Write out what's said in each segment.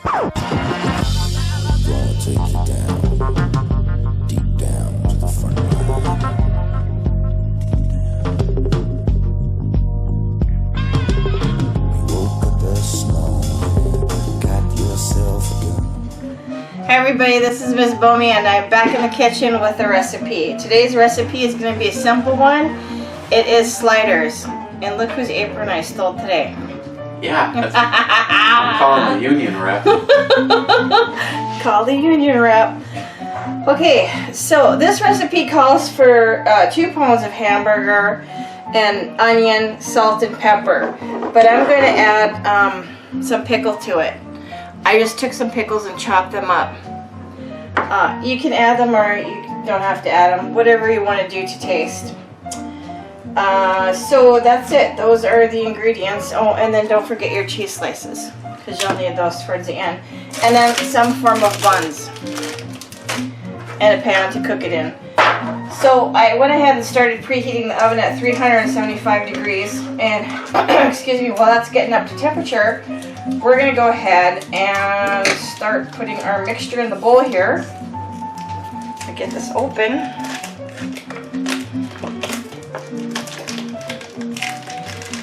Gonna take you down, deep down to the front line. You woke up this morning, got yourself a gun. Hey everybody, this is Ms. Bomi and I'm back in the kitchen with a recipe. Today's recipe is going to be a simple one. It is sliders. And look whose apron I stole today. Yeah, I'm calling the union rep. Call the union rep. Okay, so this recipe calls for 2 pounds of hamburger and onion, salt, and pepper. But I'm going to add some pickle to it. I just took some pickles and chopped them up. You can add them or you don't have to add them, whatever you want to do to taste. So that's it. Those are the ingredients. Oh, and then don't forget your cheese slices, because you'll need those towards the end. And then some form of buns. And a pan to cook it in. So I went ahead and started preheating the oven at 375 degrees. And, excuse me, while that's getting up to temperature, we're going to go ahead and start putting our mixture in the bowl here. I get this open.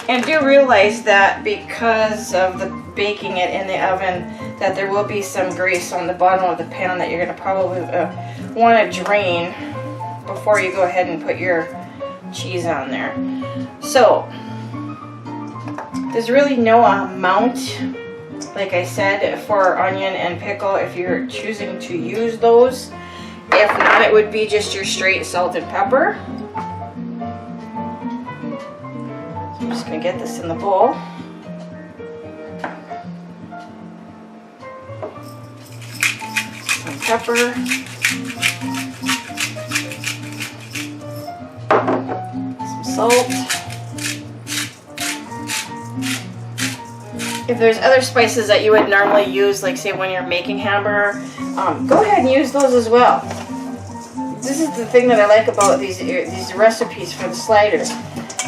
And do realize that because of the baking it in the oven, that there will be some grease on the bottom of the pan that you're going to probably want to drain before you go ahead and put your cheese on there. So, there's really no amount, like I said, for onion and pickle if you're choosing to use those. If not, it would be just your straight salt and pepper. I'm just going to get this in the bowl. Some pepper. Some salt. If there's other spices that you would normally use, like say when you're making hamburger, go ahead and use those as well. This is the thing that I like about these recipes for the sliders.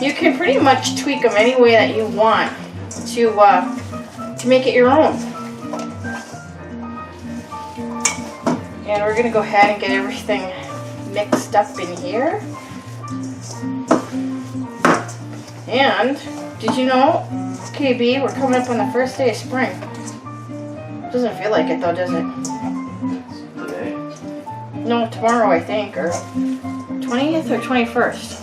You can pretty much tweak them any way that you want to make it your own. And we're going to go ahead and get everything mixed up in here. And did you know, KB, we're coming up on the first day of spring. Doesn't feel like it though, does it? Today? No, tomorrow I think, or 20th or 21st.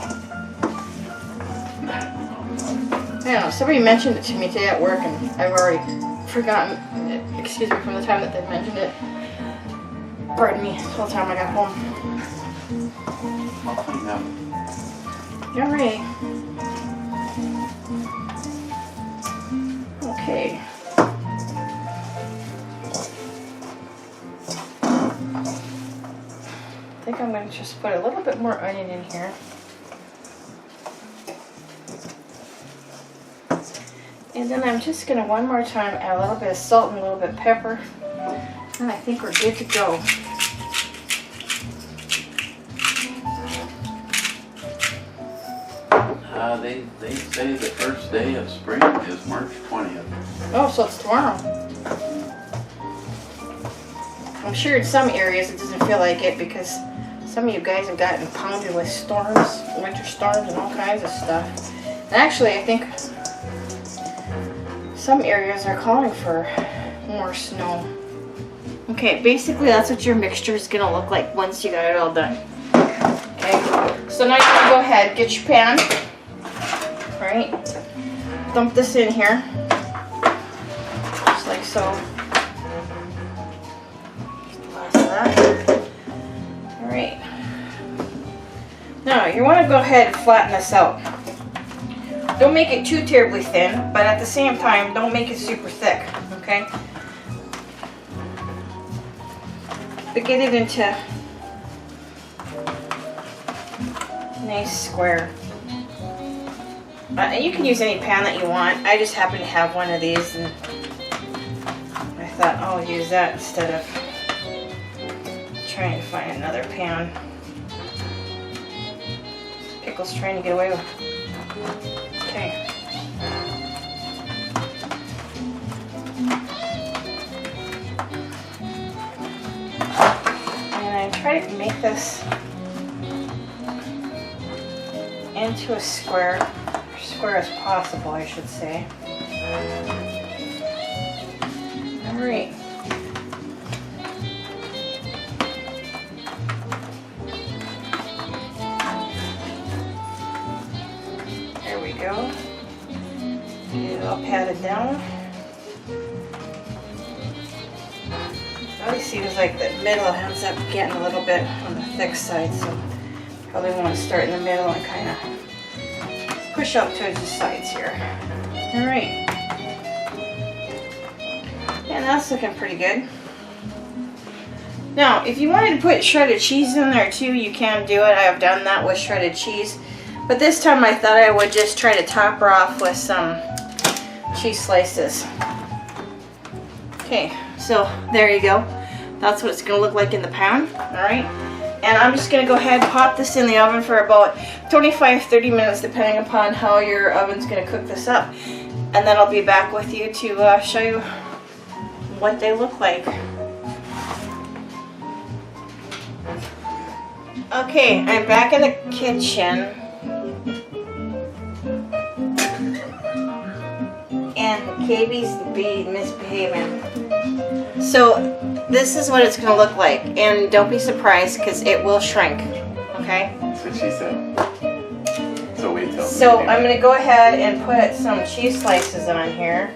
I don't know, somebody mentioned it to me today at work and I've already forgotten, excuse me, from the time that they mentioned it. Pardon me, the whole time I got home. I'll clean up. You're ready. Okay. I think I'm going to just put a little bit more onion in here. And then I'm just going to one more time add a little bit of salt and a little bit of pepper. And I think we're good to go. They say the first day of spring is March 20th. Oh, so it's tomorrow. I'm sure in some areas it doesn't feel like it because some of you guys have gotten pounded with storms, winter storms and all kinds of stuff. And actually, I think some areas are calling for more snow. Okay, basically that's what your mixture is going to look like once you got it all done. Okay, so now you're going to go ahead, get your pan. Right, dump this in here, just like so. Just the last of that. Alright. Now, you want to go ahead and flatten this out. Don't make it too terribly thin, but at the same time, don't make it super thick, okay? But get it into a nice square. You can use any pan that you want. I just happen to have one of these and I thought I'll use that instead of trying to find another pan. Pickle's trying to get away with. Okay. try to make this into a square as possible, I should say. All right. There we go. Get it all patted down. Always seems like the middle ends up getting a little bit on the thick side, so probably want to start in the middle and kind of push out towards the sides here. All right, and that's looking pretty good. Now, if you wanted to put shredded cheese in there too, you can do it. I have done that with shredded cheese, but this time I thought I would just try to top her off with some cheese slices. Okay, so there you go. That's what it's going to look like in the pan. All right, and I'm just going to go ahead and pop this in the oven for about 25-30 minutes, depending upon how your oven's going to cook this up. And then I'll be back with you to show you what they look like. Okay, I'm back in the kitchen. And KB's misbehaving. So this is what it's going to look like, and don't be surprised because it will shrink. Okay. That's what she said. So wait till. So I'm going to go ahead and put some cheese slices on here,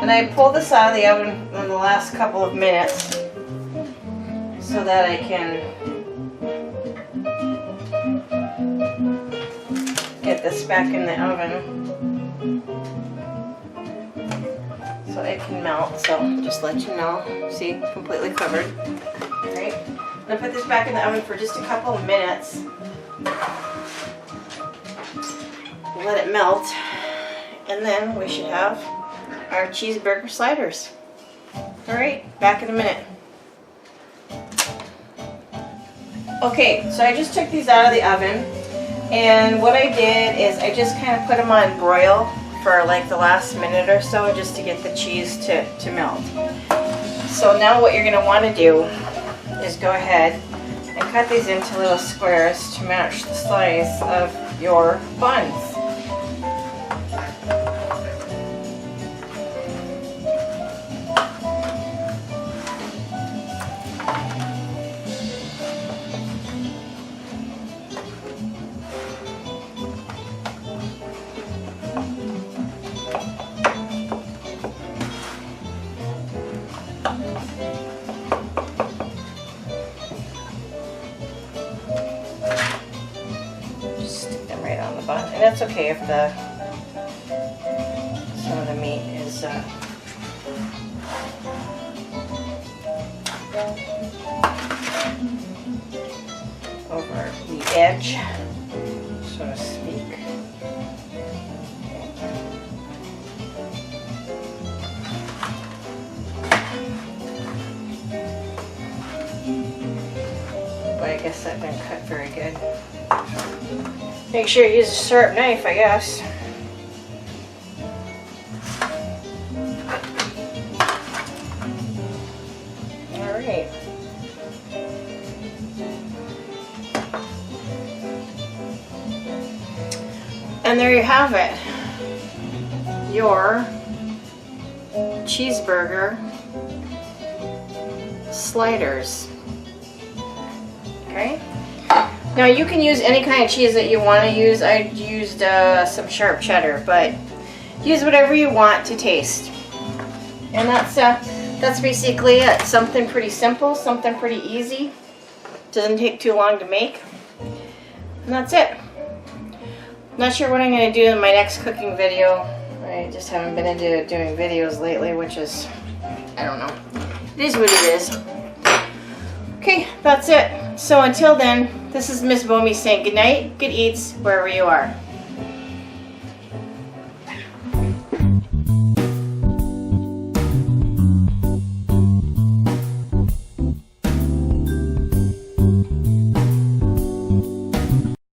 and I pulled this out of the oven in the last couple of minutes so that I can get this back in the oven. So it can melt, so just let you know. See, completely covered. Alright, I'm going to put this back in the oven for just a couple of minutes. Let it melt, and then we should have our cheeseburger sliders. Alright, back in a minute. Okay, so I just took these out of the oven, and what I did is I just kind of put them on broil for like the last minute or so, just to get the cheese to melt. So now what you're going to want to do is go ahead and cut these into little squares to match the size of your buns. And that's okay if some of the meat is over the edge, so to speak. But I guess that didn't cut very good. Make sure you use a sharp knife, I guess. Alright. And there you have it. Your cheeseburger sliders. Okay? Now you can use any kind of cheese that you want to use. I used some sharp cheddar, but use whatever you want to taste. And that's basically it. Something pretty simple, something pretty easy. Doesn't take too long to make. And that's it. Not sure what I'm going to do in my next cooking video. I just haven't been into doing videos lately, which is, I don't know. It is what it is. Okay, that's it. So until then, this is Miss Bomi saying good night, good eats, wherever you are.